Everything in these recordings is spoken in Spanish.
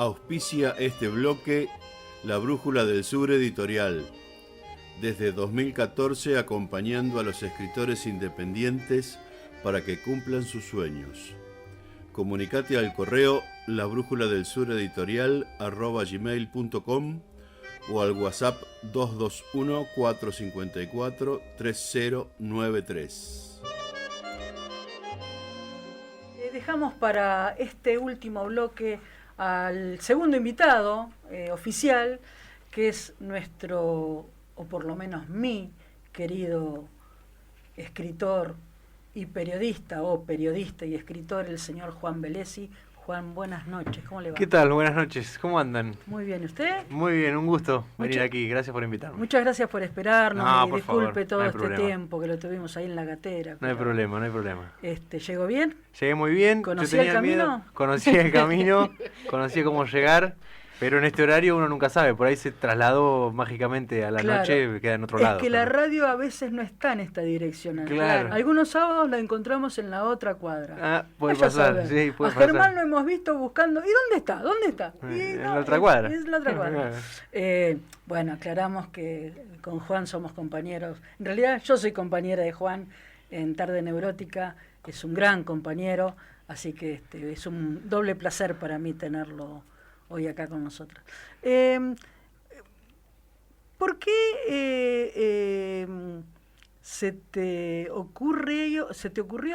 Auspicia este bloque La Brújula del Sur Editorial. Desde 2014 acompañando a los escritores independientes para que cumplan sus sueños. Comunicate al correo labrújuladelsureditorial@gmail.com o al WhatsApp 221-454-3093. Dejamos para este último bloque al segundo invitado oficial, que es nuestro, o por lo menos mi querido escritor y periodista, o periodista y escritor, el señor Juan Bellesi. Juan, buenas noches, ¿cómo le va? ¿Qué tal? Buenas noches, ¿cómo andan? Muy bien, ¿y usted? Muy bien, un gusto venir aquí, gracias por invitarme. Muchas gracias por esperarnos, No, y por disculpe favor, todo no hay este problema. tiempo que lo tuvimos ahí en la gatera. No hay problema, no hay problema. ¿Llegó bien? Llegué muy bien. ¿Conocía el camino? Miedo, conocía el camino, conocía cómo llegar, pero en este horario uno nunca sabe, por ahí se trasladó mágicamente a la noche y queda en otro lado. Es que la radio a veces no está en esta dirección. Claro. Algunos sábados la encontramos en la otra cuadra. Ah, puede Vaya pasar, a saber. sí, puede a pasar. Germán lo hemos visto buscando. ¿Y dónde está? ¿Dónde está? En la otra cuadra. Es la otra cuadra. Bueno, aclaramos que con Juan somos compañeros. En realidad yo soy compañera de Juan en Tarde Neurótica. Es un gran compañero, así que es un doble placer para mí tenerlo hoy acá con nosotros. ¿Por qué se te ocurrió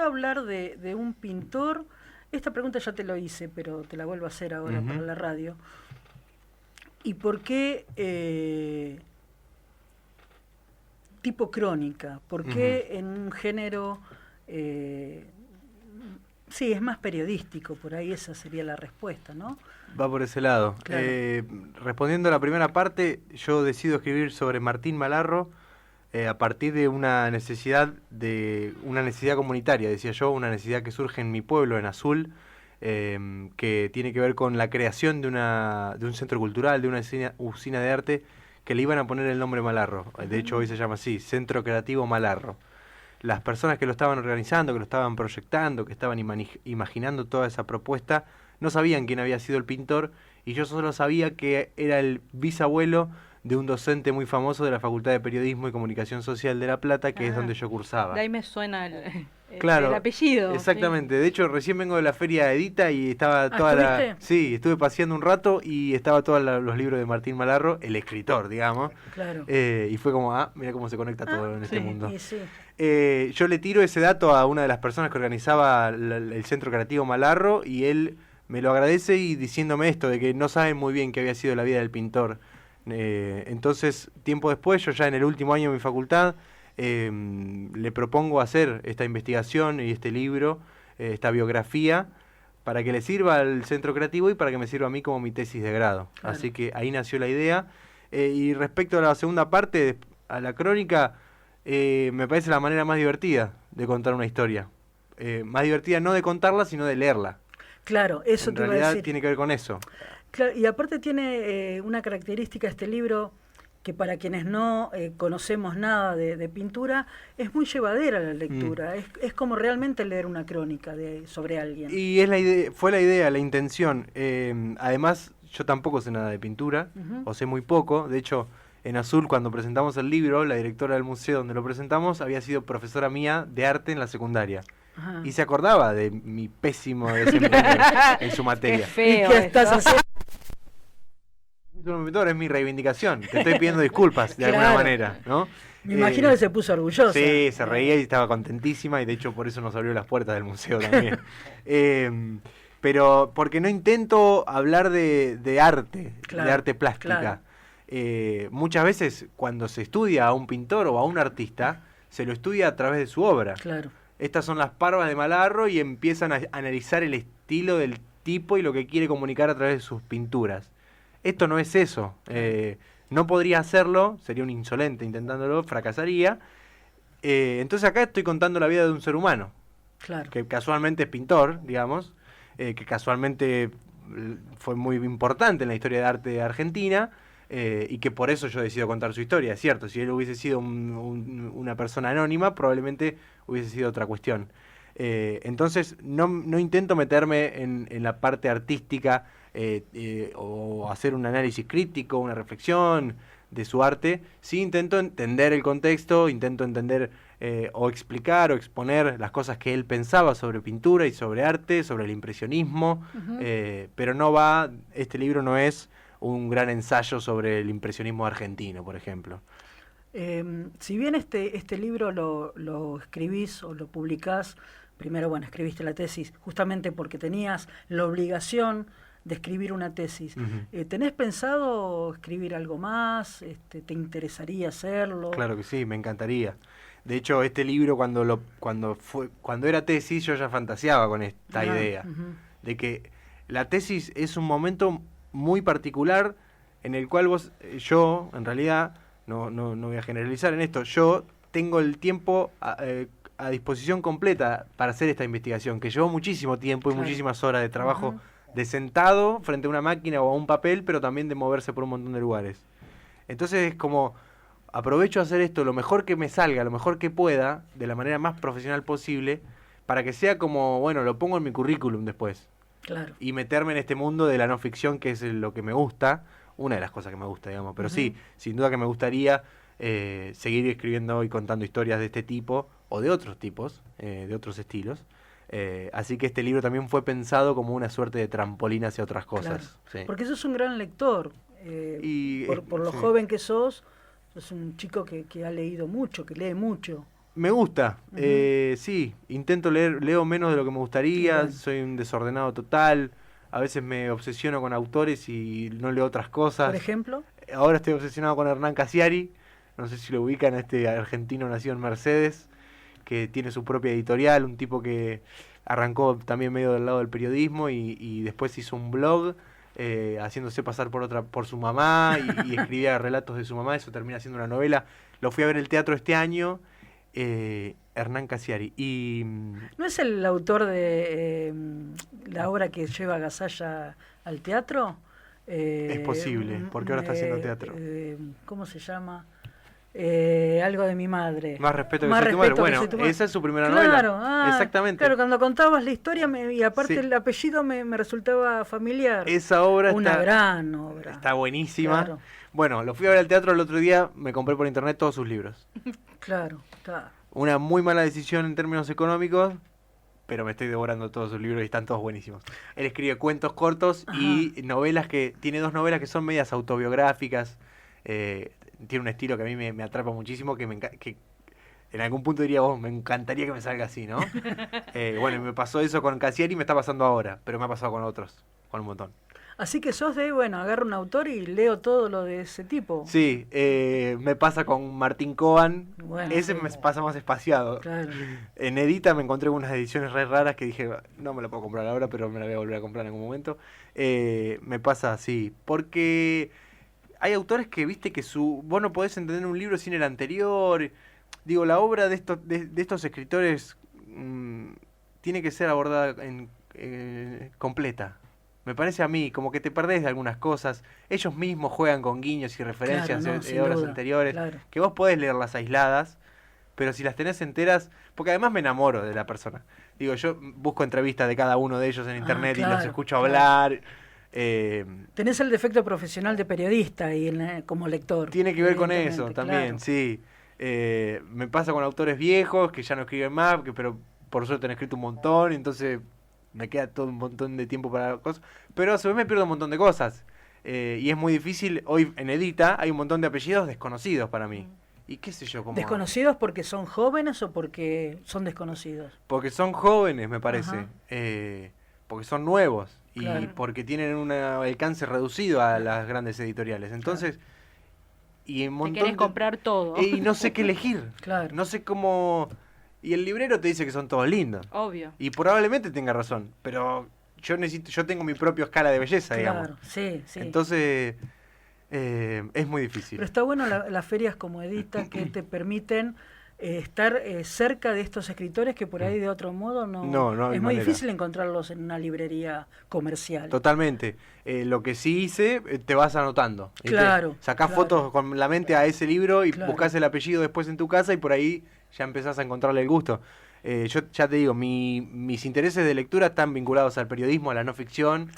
hablar de un pintor? Esta pregunta ya te lo hice, pero te la vuelvo a hacer ahora para la radio. ¿Y por qué tipo crónica? ¿Por qué en un género... sí, es más periodístico, por ahí esa sería la respuesta, ¿no? Va por ese lado. Claro. Respondiendo a la primera parte, yo decido escribir sobre Martín Malarro a partir de una necesidad comunitaria, decía yo, una necesidad que surge en mi pueblo, en Azul, que tiene que ver con la creación de un centro cultural, de una usina de arte, que le iban a poner el nombre Malarro. De hecho, hoy se llama así, Centro Creativo Malarro. Las personas que lo estaban organizando, que lo estaban proyectando, que estaban imaginando toda esa propuesta, no sabían quién había sido el pintor, y yo solo sabía que era el bisabuelo de un docente muy famoso de la Facultad de Periodismo y Comunicación Social de La Plata, que es donde yo cursaba. De ahí me suena el apellido. Exactamente. Sí. De hecho, recién vengo de la Feria Edita y estaba Sí, estuve paseando un rato y estaba todos los libros de Martín Malarro, el escritor, digamos. Claro. Y fue como, mira cómo se conecta todo en este mundo. Sí. Yo le tiro ese dato a una de las personas que organizaba el Centro Creativo Malarro y él me lo agradece y diciéndome esto, de que no saben muy bien qué había sido la vida del pintor. Entonces, tiempo después, yo ya en el último año de mi facultad, le propongo hacer esta investigación y este libro, esta biografía, para que le sirva al Centro Creativo y para que me sirva a mí como mi tesis de grado. Claro. Así que ahí nació la idea. Y respecto a la segunda parte, a la crónica, me parece la manera más divertida de contar una historia. Más divertida no de contarla, sino de leerla. Claro, eso te iba a decir. En realidad tiene que ver con eso. Claro, y aparte tiene una característica este libro que para quienes no conocemos nada de pintura, es muy llevadera la lectura. Es como realmente leer una crónica sobre alguien. Y fue la idea, la intención. Además, yo tampoco sé nada de pintura, o sé muy poco. De hecho, en Azul, cuando presentamos el libro, la directora del museo donde lo presentamos había sido profesora mía de arte en la secundaria. Ajá. Y se acordaba de mi pésimo desempeño en su materia. Qué feo. ¿Y qué estás haciendo? Es mi reivindicación. Te estoy pidiendo disculpas de alguna manera, ¿no? Me imagino que se puso orgullosa. Sí, se reía y estaba contentísima y de hecho por eso nos abrió las puertas del museo también. Pero porque no intento hablar de arte, de arte plástica. Muchas veces cuando se estudia a un pintor o a un artista, se lo estudia a través de su obra. Claro. Estas son las parvas de Malarro y empiezan a analizar el estilo del tipo y lo que quiere comunicar a través de sus pinturas. Esto no es eso. No podría hacerlo, sería un insolente intentándolo, fracasaría. Entonces acá estoy contando la vida de un ser humano. Claro. Que casualmente es pintor, digamos, que casualmente fue muy importante en la historia de arte de Argentina, y que por eso yo decido contar su historia. Es cierto, si él hubiese sido una persona anónima, probablemente hubiese sido otra cuestión. Entonces no intento meterme en la parte artística o hacer un análisis crítico, una reflexión de su arte. Sí intento entender el contexto, intento entender o explicar o exponer las cosas que él pensaba sobre pintura y sobre arte, sobre el impresionismo, pero este libro no es un gran ensayo sobre el impresionismo argentino, por ejemplo. Si bien este libro lo escribís o lo publicás, primero, bueno, escribiste la tesis justamente porque tenías la obligación de escribir una tesis. ¿Tenés pensado escribir algo más? ¿Te interesaría hacerlo? Claro que sí, me encantaría. De hecho, este libro cuando era tesis yo ya fantaseaba con esta idea de que la tesis es un momento muy particular en el cual yo en realidad no voy a generalizar en esto, yo tengo el tiempo a disposición completa para hacer esta investigación, que llevó muchísimo tiempo y muchísimas horas de trabajo de sentado frente a una máquina o a un papel, pero también de moverse por un montón de lugares. Entonces es como, aprovecho a hacer esto lo mejor que me salga, lo mejor que pueda, de la manera más profesional posible, para que sea como, bueno, lo pongo en mi currículum después. Claro. Y meterme en este mundo de la no ficción, que es lo que me gusta, una de las cosas que me gusta, digamos. Pero sí, sin duda que me gustaría seguir escribiendo y contando historias de este tipo, o de otros tipos, de otros estilos. Así que este libro también fue pensado como una suerte de trampolín hacia otras cosas. Claro. Sí. Porque sos un gran lector. Por lo joven que sos un chico que ha leído mucho, que lee mucho. Me gusta, sí, intento leo menos de lo que me gustaría, soy un desordenado total, a veces me obsesiono con autores y no leo otras cosas. ¿Por ejemplo? Ahora estoy obsesionado con Hernán Casiari, no sé si lo ubican, este argentino nacido en Mercedes, que tiene su propia editorial, un tipo que arrancó también medio del lado del periodismo y después hizo un blog haciéndose pasar por su mamá y escribía relatos de su mamá, eso termina siendo una novela. Lo fui a ver al teatro este año. Hernán Casiari. ¿No es el autor de la obra que lleva a Gasalla al teatro? Es posible, porque ahora está haciendo teatro. ¿Cómo se llama? Algo de mi madre. Más respeto que soy tu madre. Bueno, esa es su primera novela. Exactamente. Claro, cuando contabas la historia y aparte el apellido me resultaba familiar. Esa obra gran obra. Está buenísima. Claro. Bueno, lo fui a ver al teatro el otro día, me compré por internet todos sus libros. Claro. Una muy mala decisión en términos económicos, pero me estoy devorando todos sus libros y están todos buenísimos. Él escribe cuentos cortos y novelas tiene 2 novelas que son medias autobiográficas. Tiene un estilo que a mí me atrapa muchísimo, que en algún punto diría, me encantaría que me salga así, ¿no? Bueno, me pasó eso con Casiari y me está pasando ahora, pero me ha pasado con otros, con un montón. Así que sos agarro un autor y leo todo lo de ese tipo. Sí, me pasa con Martín Coan, ese me pasa más espaciado. Claro. En Edita me encontré unas ediciones re raras que dije, no me la puedo comprar ahora, pero me la voy a volver a comprar en algún momento. Me pasa así, porque hay autores que, viste, que vos no podés entender un libro sin el anterior. Digo, la obra de estos escritores tiene que ser abordada completa. Me parece a mí, como que te perdés de algunas cosas. Ellos mismos juegan con guiños y referencias de obras anteriores, que vos podés leerlas aisladas, pero si las tenés enteras, porque además me enamoro de la persona. Digo, yo busco entrevistas de cada uno de ellos en internet y los escucho hablar. Tenés el defecto profesional de periodista y como lector. Tiene que ver con eso también, sí. Me pasa con autores viejos que ya no escriben más, pero por suerte han escrito un montón, entonces me queda todo un montón de tiempo para cosas, pero a su vez me pierdo un montón de cosas. Y es muy difícil, hoy en Edita hay un montón de apellidos desconocidos para mí. Y qué sé yo, cómo... ¿Desconocidos porque son jóvenes o porque son desconocidos? Porque son jóvenes, me parece. Porque son nuevos y porque tienen un alcance reducido a las grandes editoriales. Entonces, y un montón te querés comprar todo. Y no sé qué elegir. No sé cómo... Y el librero te dice que son todos lindos. Obvio. Y probablemente tenga razón, pero yo tengo mi propia escala de belleza, digamos. Sí. Entonces, es muy difícil. Pero está bueno las ferias como Edita que te permiten estar cerca de estos escritores que por ahí de otro modo no es muy difícil encontrarlos en una librería comercial. Totalmente. Lo que sí hice, te vas anotando. Sacás fotos con la mente a ese libro y buscás el apellido después en tu casa y por ahí ya empezás a encontrarle el gusto. Yo ya te digo, mis intereses de lectura están vinculados al periodismo, a la no ficción,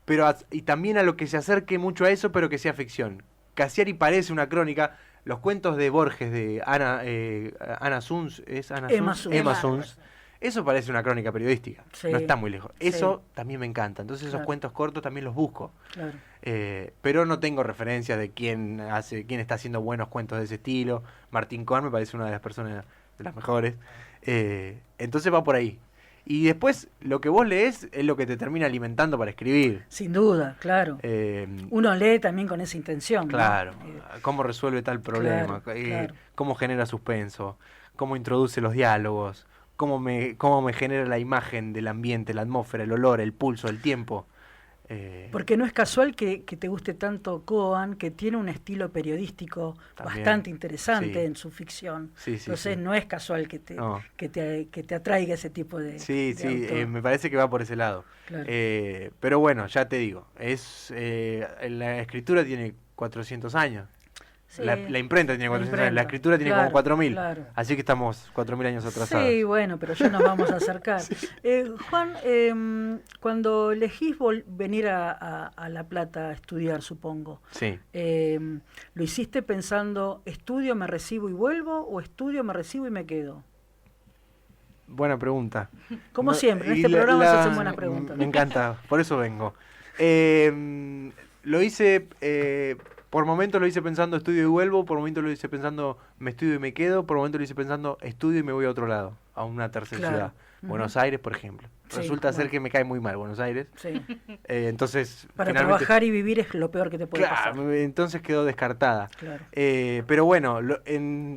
pero y también a lo que se acerque mucho a eso, pero que sea ficción. Cassiari parece una crónica. Los cuentos de Borges, de Anna Suns, ¿es Anna Suns? Emma Suns. Eso parece una crónica periodística. Sí, no está muy lejos. Eso también me encanta. Entonces esos cuentos cortos también los busco. Claro. Pero no tengo referencias de quién está haciendo buenos cuentos de ese estilo. Martín Cohn me parece una de las personas de las mejores. Entonces va por ahí. Y después lo que vos lees es lo que te termina alimentando para escribir. Sin duda, claro. Uno lee también con esa intención. Claro. ¿No? Cómo resuelve tal problema, claro. Cómo genera suspenso, cómo introduce los diálogos, cómo me genera la imagen del ambiente, la atmósfera, el olor, el pulso, el tiempo. Porque no es casual que te guste tanto Cohen, que tiene un estilo periodístico también bastante interesante en su ficción. Entonces no es casual que te atraiga ese tipo de autor. Me parece que va por ese lado. Claro. Pero bueno, ya te digo, la escritura tiene 400 años. Sí. La imprenta tiene 400 años, la escritura tiene como 4.000. Claro. Así que estamos 4.000 años atrasados. Sí, bueno, pero ya nos vamos a acercar. Juan, cuando elegís venir a La Plata a estudiar, supongo, ¿lo hiciste pensando, estudio, me recibo y vuelvo, o estudio, me recibo y me quedo? Buena pregunta. Como siempre, en este programa se hacen buenas preguntas. Me encanta, por eso vengo. Lo hice... por momentos lo hice pensando estudio y vuelvo, por momentos lo hice pensando me estudio y me quedo, por momentos lo hice pensando estudio y me voy a otro lado, a una tercera ciudad. Buenos Aires, por ejemplo. Resulta ser que me cae muy mal Buenos Aires. Sí. Entonces, para trabajar y vivir es lo peor que te puede pasar. Entonces quedó descartada. Claro. Pero bueno,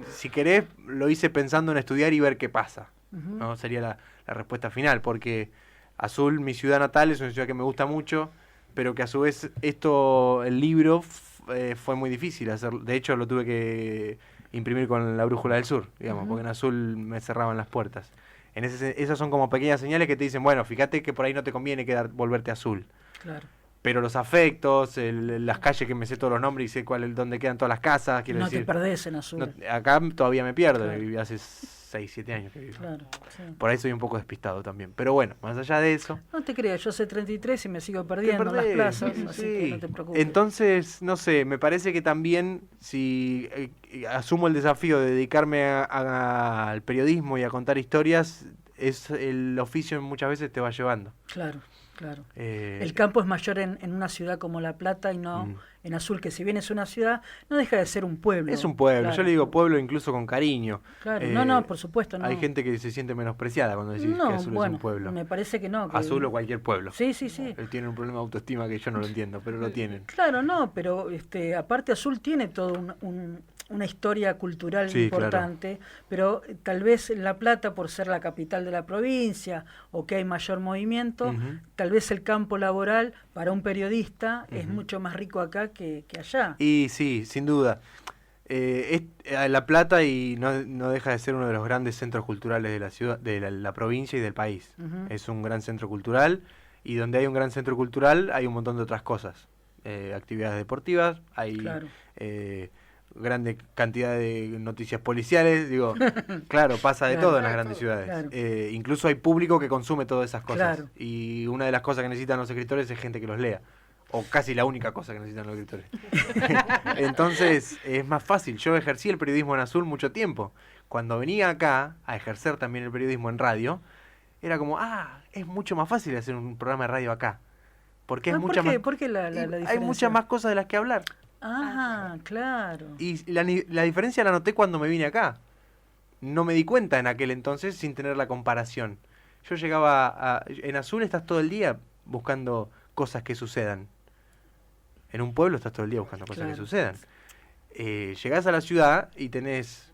si querés, lo hice pensando en estudiar y ver qué pasa. ¿No? Sería la respuesta final, porque Azul, mi ciudad natal, es una ciudad que me gusta mucho, pero que a su vez el libro fue muy difícil hacer. De hecho, lo tuve que imprimir con la Brújula del Sur, digamos, porque en Azul me cerraban las puertas. Esas son como pequeñas señales que te dicen, bueno, fíjate que por ahí no te conviene volverte Azul. Claro. Pero los afectos, las calles que me sé todos los nombres y sé dónde quedan todas las casas, quiero decir. No te perdés en Azul. Acá todavía me pierdo, viví hace 6, 7 años que vivo. Claro, sí. Por ahí soy un poco despistado también. Pero bueno, más allá de eso... No te creas, yo sé 33 y me sigo perdiendo en las plazas, así que no te preocupes. Entonces, no sé, me parece que también si asumo el desafío de dedicarme al periodismo y a contar historias, el oficio muchas veces te va llevando. Claro. Claro. El campo es mayor en una ciudad como La Plata y no en Azul, que si bien es una ciudad, no deja de ser un pueblo. Es un pueblo, claro. Yo le digo pueblo incluso con cariño. Claro, no, por supuesto no. Hay gente que se siente menospreciada cuando decís que Azul es un pueblo. Me parece que no. Azul o cualquier pueblo. Sí. Tienen un problema de autoestima que yo no lo entiendo, pero lo tienen. Claro, no, pero aparte Azul tiene todo una historia cultural importante, claro. Pero tal vez en La Plata, por ser la capital de la provincia o que hay mayor movimiento, tal vez el campo laboral para un periodista es mucho más rico acá que allá. Y sí, sin duda. La Plata y no deja de ser uno de los grandes centros culturales de la ciudad, de la provincia y del país. Es un gran centro cultural y donde hay un gran centro cultural hay un montón de otras cosas. Actividades deportivas, hay... Claro. Grande cantidad de noticias policiales, digo, claro, pasa de todo en las grandes ciudades. Claro. Incluso hay público que consume todas esas cosas. Claro. Y una de las cosas que necesitan los escritores es gente que los lea. O casi la única cosa que necesitan los escritores. Entonces, es más fácil. Yo ejercí el periodismo en Azul mucho tiempo. Cuando venía acá a ejercer también el periodismo en radio, era como, es mucho más fácil hacer un programa de radio acá. Porque es mucha más... ¿Por qué la diferencia? Hay muchas más cosas de las que hablar. Claro. Y la diferencia la noté cuando me vine acá. No me di cuenta en aquel entonces sin tener la comparación. Yo llegaba en Azul estás todo el día buscando cosas que sucedan. En un pueblo estás todo el día buscando cosas que sucedan. Llegás a la ciudad y tenés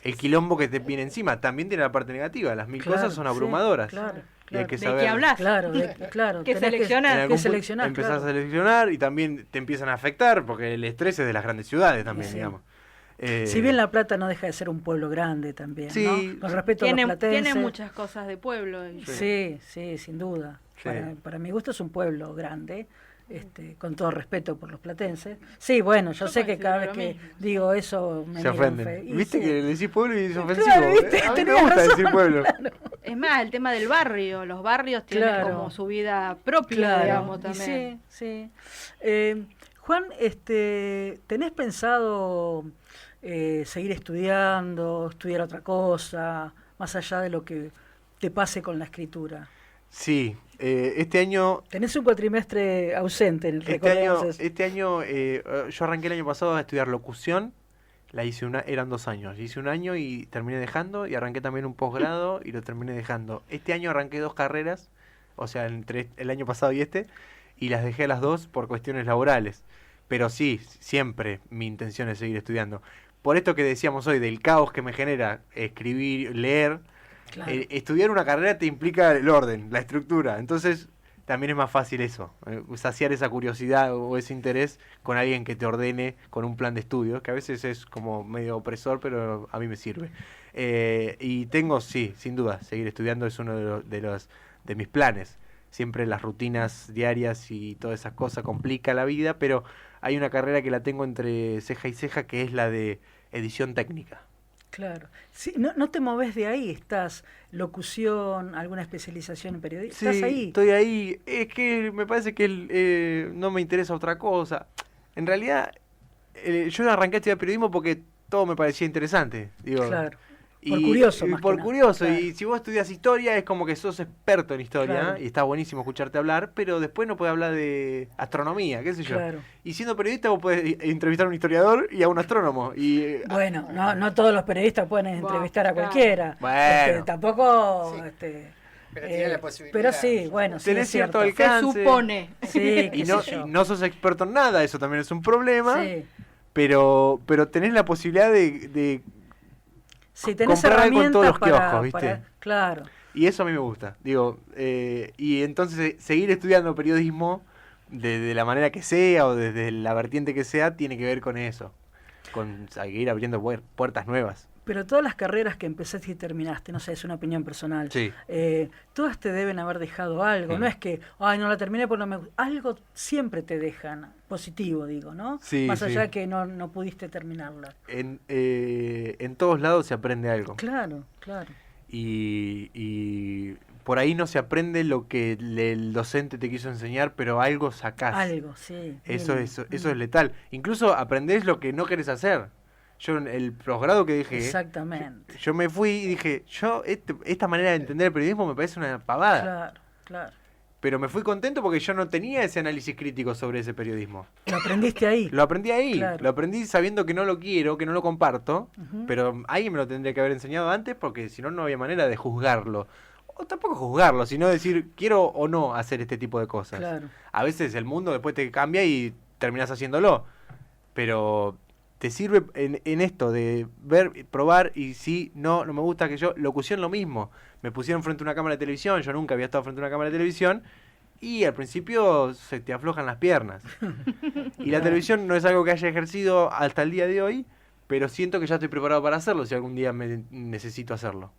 el quilombo que te viene encima. También tiene la parte negativa. Las 1000 cosas son abrumadoras. Claro. Y hay que saber. ¿De qué hablas? Claro. Que seleccionar. Empezás a seleccionar y también te empiezan a afectar, porque el estrés es de las grandes ciudades también, digamos. Si bien La Plata no deja de ser un pueblo grande también, ¿no? Con respecto a los platenses. Tiene muchas cosas de pueblo. Sí, sin duda. Sí. Para mi gusto es un pueblo grande. Con todo respeto por los platenses. Sí, bueno, yo sé que cada vez que digo eso me se ofenden. ¿Viste que le decís pueblo y es ofensivo? Claro, ¿viste? A mí me gusta decir pueblo. Es más, el tema del barrio. Los barrios tienen Claro. como su vida propia, Claro, digamos, y también. sí, sí. Juan, ¿tenés pensado seguir estudiando, estudiar otra cosa, más allá de lo que te pase con la escritura? Sí, este año Tenés un cuatrimestre ausente, recordemos eso. Este año yo arranqué el año pasado a estudiar locución, eran 2 años, hice un año y terminé dejando, y arranqué también un posgrado y lo terminé dejando. Este año arranqué 2 carreras, o sea, entre el año pasado y las dejé las 2 por cuestiones laborales. Pero sí, siempre mi intención es seguir estudiando. Por esto que decíamos hoy, del caos que me genera escribir, leer, Claro. estudiar una carrera te implica el orden, la estructura. Entonces, también es más fácil eso, saciar esa curiosidad o ese interés con alguien que te ordene con un plan de estudios, que a veces es como medio opresor, pero a mí me sirve. Y tengo, sí, sin duda, seguir estudiando es uno de mis planes. Siempre las rutinas diarias y todas esas cosas complica la vida, pero hay una carrera que la tengo entre ceja y ceja, que es la de edición técnica. Claro. Sí, no te moves de ahí, estás locución, alguna especialización en periodismo, Sí, estás ahí. estoy ahí. Es que me parece que no me interesa otra cosa. En realidad, yo arranqué a estudiar periodismo porque todo me parecía interesante. Digo, Claro. Por curioso, más por que nada. curioso. Claro. Y si vos estudias historia, es como que sos experto en historia, Claro. y está buenísimo escucharte hablar, pero después no podés hablar de astronomía, qué sé yo. Claro. Y siendo periodista, vos podés entrevistar a un historiador y a un astrónomo. Y Bueno, no todos los periodistas pueden Buah, entrevistar a claro. cualquiera. Bueno. Tampoco. Sí. Pero tiene la posibilidad. Pero sí, bueno, sí, Tenés es cierto. cierto Se alcance. supone. Sí, qué y no, sé yo. y no sos experto en nada, eso también es un problema. Sí. Pero tenés la posibilidad de Sí, tenés comprar algo en herramientas todos los para, kioscos, ¿viste? claro. Y eso a mí me gusta. Digo, y entonces seguir estudiando periodismo de la manera que sea o desde la vertiente que sea, tiene que ver con eso. Con seguir abriendo puertas nuevas. Pero todas las carreras que empezaste y terminaste, no sé, es una opinión personal, Sí. todas te deben haber dejado algo. Mm. No es que, ay, no la terminé porque no me gusta. Algo siempre te dejan, positivo digo, ¿no? Sí, Más sí. allá que no pudiste terminarla. En todos lados se aprende algo. Claro, claro. Y por ahí no se aprende lo que el docente te quiso enseñar, pero algo sacás. Algo, sí. Eso bien. es letal. Incluso aprendés lo que no querés hacer. Yo en el posgrado que dejé, Exactamente. yo me fui y dije, esta manera de entender el periodismo me parece una pavada. Claro, claro. Pero me fui contento porque yo no tenía ese análisis crítico sobre ese periodismo. Lo aprendiste ahí. Lo aprendí ahí, Claro. lo aprendí sabiendo que no lo quiero, que no lo comparto, Ujú. pero alguien me lo tendría que haber enseñado antes porque si no, no había manera de juzgarlo. O tampoco juzgarlo, sino decir, quiero o no hacer este tipo de cosas. Claro. A veces el mundo después te cambia y terminás haciéndolo. Pero te sirve en esto de ver, probar y sí, no me gusta que yo... Locución lo mismo. Me pusieron frente a una cámara de televisión, yo nunca había estado frente a una cámara de televisión y al principio se te aflojan las piernas. Y la televisión no es algo que haya ejercido hasta el día de hoy, pero siento que ya estoy preparado para hacerlo si algún día me necesito hacerlo.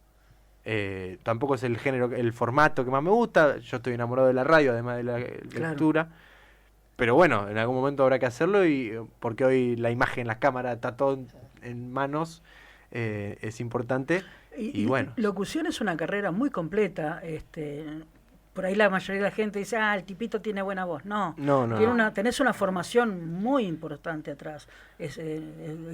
Tampoco es el género, el formato que más me gusta. Yo estoy enamorado de la radio, además de la lectura. Pero bueno, en algún momento habrá que hacerlo y porque hoy la imagen, la cámara, está todo en manos, es importante. Y bueno. Locución es una carrera muy completa. Por ahí la mayoría de la gente dice, el tipito tiene buena voz. No, tenés una formación muy importante atrás. Es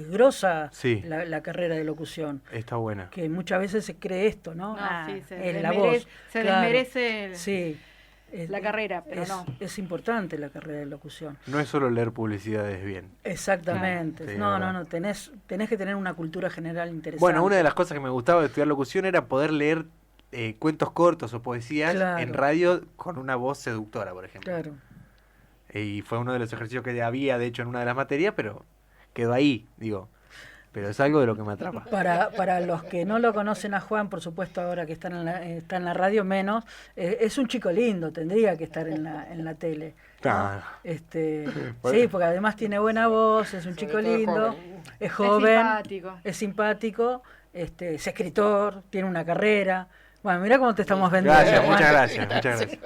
grosa Sí. la carrera de locución. Está buena. Que muchas veces se cree esto, ¿no? Sí, es la voz. Se Claro. desmerece Sí. la carrera, pero no. Es importante la carrera de locución. No es solo leer publicidades bien. Exactamente. Claro. Sí, No, verdad. tenés que tener una cultura general interesante. Bueno, una de las cosas que me gustaba de estudiar locución era poder leer cuentos cortos o poesías Claro. en radio con una voz seductora, por ejemplo. Claro. Y fue uno de los ejercicios que había, de hecho, en una de las materias, pero quedó ahí, digo. Pero es algo de lo que me atrapa. Para los que no lo conocen a Juan, por supuesto ahora que está en la radio menos, es un chico lindo, tendría que estar en la tele. ¿no? Claro. Sí, porque además tiene buena voz, es un chico lindo, es joven, simpático. es simpático, es escritor, tiene una carrera. Bueno, mirá cómo te estamos vendiendo. Gracias, Juan. muchas gracias.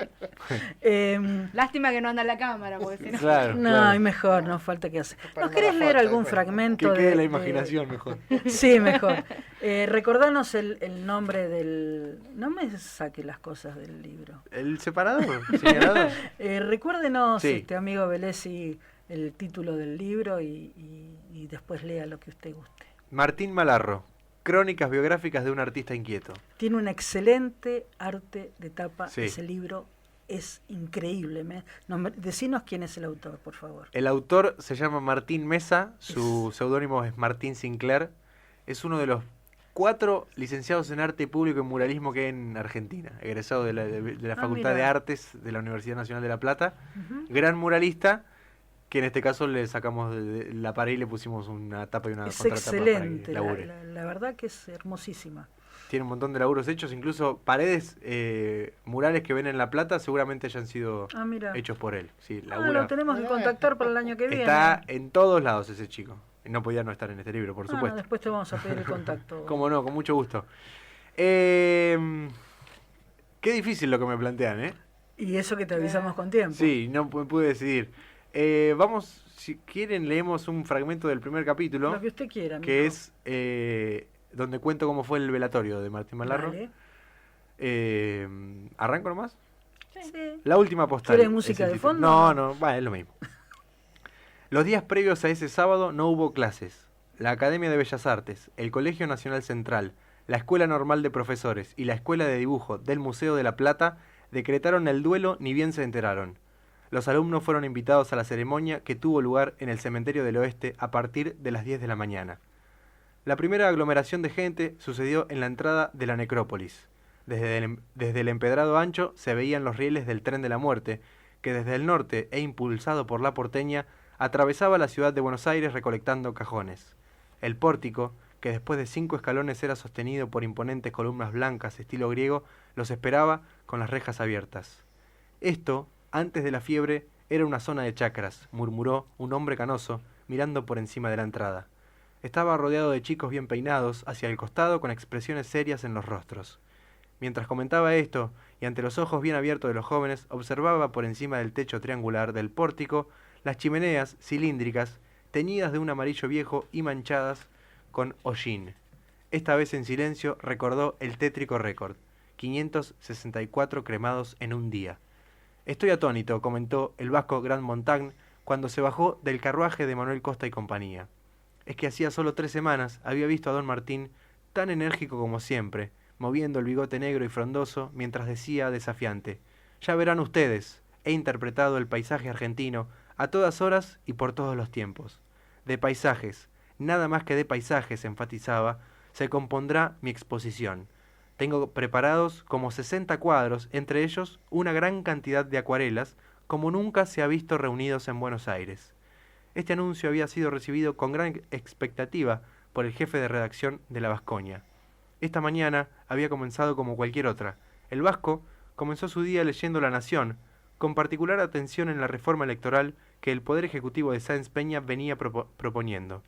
Lástima que no anda en la cámara, porque si no. Claro, No, claro. y mejor, no falta que hacer. Para ¿Nos querés una leer foto algún después. fragmento Que quede de la imaginación mejor. Sí, mejor. Recordanos el nombre del... No me saque las cosas del libro. ¿El separador? ¿Señalador? Recuérdenos, Sí. amigo Velesi, el título del libro y después lea lo que usted guste. Martín Malarro, Crónicas biográficas de un artista inquieto. Tiene un excelente arte de tapa. Sí. Ese libro es increíble. Decinos quién es el autor, por favor. El autor se llama Martín Mesa, su seudónimo es Martín Sinclair. Es uno de los 4 licenciados en arte público y muralismo que hay en Argentina, egresado de la Facultad de mira. Artes de la Universidad Nacional de La Plata. Ujú. Gran muralista, que en este caso le sacamos de la pared y le pusimos una tapa y una Es contratapa excelente, para que labure. la verdad que es hermosísima. Tiene un montón de laburos hechos, incluso paredes murales que ven en La Plata seguramente hayan sido Ah, mira. hechos por él. Sí, Ah, labura. lo tenemos que contactar para el año que viene. Está en todos lados ese chico. No podía no estar en este libro, por Ah, supuesto. después te vamos a pedir el contacto. Cómo no, con mucho gusto. Qué difícil lo que me plantean, ¿eh? Y eso que te avisamos con tiempo. Sí, no pude decidir. Vamos, si quieren, leemos un fragmento del primer capítulo, Lo que usted quiera, que mijo. es donde cuento cómo fue el velatorio de Martín Malarro. Vale. ¿Arranco nomás? Sí. La última postal. ¿Quiere música es el de título. fondo? No, es lo mismo. Los días previos a ese sábado no hubo clases. La Academia de Bellas Artes, el Colegio Nacional Central, la Escuela Normal de Profesores y la Escuela de Dibujo del Museo de La Plata decretaron el duelo ni bien se enteraron. Los alumnos fueron invitados a la ceremonia que tuvo lugar en el Cementerio del Oeste a partir de las 10 de la mañana. La primera aglomeración de gente sucedió en la entrada de la necrópolis. Desde el empedrado ancho se veían los rieles del tren de la muerte, que desde el norte e impulsado por la porteña, atravesaba la ciudad de Buenos Aires recolectando cajones. El pórtico, que después de 5 escalones era sostenido por imponentes columnas blancas estilo griego, los esperaba con las rejas abiertas. Esto, antes de la fiebre, era una zona de chacras, murmuró un hombre canoso, mirando por encima de la entrada. Estaba rodeado de chicos bien peinados hacia el costado con expresiones serias en los rostros. Mientras comentaba esto, y ante los ojos bien abiertos de los jóvenes, observaba por encima del techo triangular del pórtico las chimeneas cilíndricas, teñidas de un amarillo viejo y manchadas con hollín. Esta vez en silencio recordó el tétrico récord, 564 cremados en un día. Estoy atónito, comentó el vasco Grand Montagne cuando se bajó del carruaje de Manuel Costa y compañía. Es que hacía solo 3 semanas había visto a don Martín tan enérgico como siempre, moviendo el bigote negro y frondoso mientras decía desafiante: «Ya verán ustedes, he interpretado el paisaje argentino a todas horas y por todos los tiempos. De paisajes, nada más que de paisajes», enfatizaba, «se compondrá mi exposición. Tengo preparados como 60 cuadros, entre ellos una gran cantidad de acuarelas, como nunca se ha visto reunidos en Buenos Aires». Este anuncio había sido recibido con gran expectativa por el jefe de redacción de La Vascoña. Esta mañana había comenzado como cualquier otra. El vasco comenzó su día leyendo La Nación, con particular atención en la reforma electoral que el Poder Ejecutivo de Sáenz Peña venía proponiendo.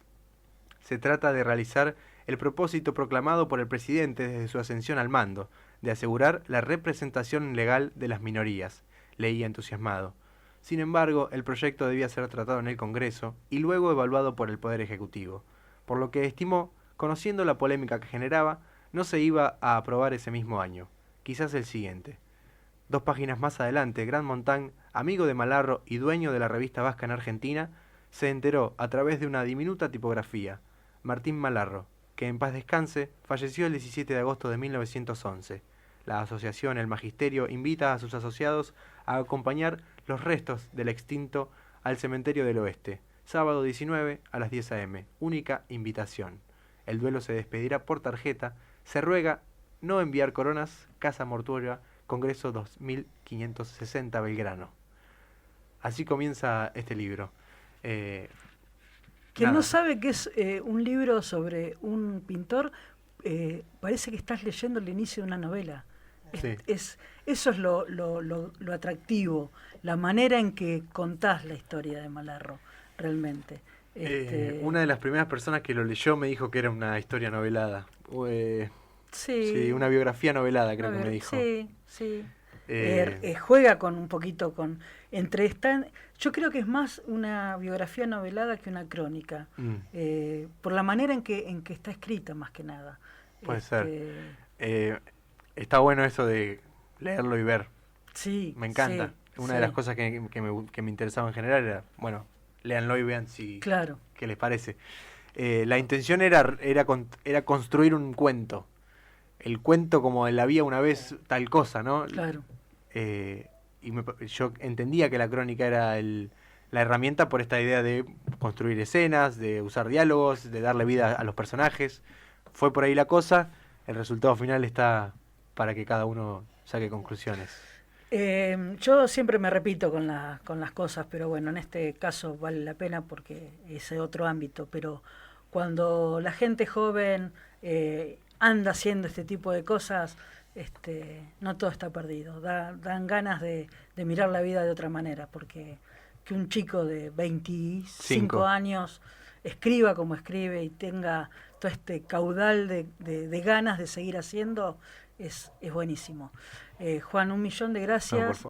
Se trata de realizar el propósito proclamado por el presidente desde su ascensión al mando, de asegurar la representación legal de las minorías, leía entusiasmado. Sin embargo, el proyecto debía ser tratado en el Congreso y luego evaluado por el Poder Ejecutivo, por lo que estimó, conociendo la polémica que generaba, no se iba a aprobar ese mismo año, quizás el siguiente. 2 páginas más adelante, Grand Montagne, amigo de Malarro y dueño de la revista vasca en Argentina, se enteró a través de una diminuta tipografía: Martín Malarro, que en paz descanse, falleció el 17 de agosto de 1911. La asociación El Magisterio invita a sus asociados a acompañar los restos del extinto al Cementerio del Oeste, sábado 19 a las 10 a.m. Única invitación. El duelo se despedirá por tarjeta. Se ruega no enviar coronas. Casa Mortuoria, Congreso 2560, Belgrano. Así comienza este libro. Quien no sabe que es un libro sobre un pintor, parece que estás leyendo el inicio de una novela. Sí. Eso es lo atractivo, la manera en que contás la historia de Malarro, realmente. Una de las primeras personas que lo leyó me dijo que era una historia novelada. Sí, una biografía novelada, creo que me dijo. Sí, sí. Juega con un poquito con... yo creo que es más una biografía novelada que una crónica, por la manera en que está escrita, más que nada. Puede ser. Está bueno eso de leerlo y ver. Sí. Me encanta. Sí, una de las cosas que me interesaba en general era, bueno, léanlo y vean qué les parece. La intención era construir un cuento. El cuento como él había una vez tal cosa, ¿no? Claro. Yo entendía que la crónica era la herramienta por esta idea de construir escenas, de usar diálogos, de darle vida a los personajes. Fue por ahí la cosa. El resultado final está para que cada uno saque conclusiones. Yo siempre me repito con las cosas, pero bueno, en este caso vale la pena porque es otro ámbito. Pero cuando la gente joven anda haciendo este tipo de cosas, no todo está perdido. Dan ganas de mirar la vida de otra manera, porque que un chico de 25 años escriba como escribe y tenga todo este caudal de ganas de seguir haciendo, es buenísimo. Juan, 1.000.000 de gracias. No,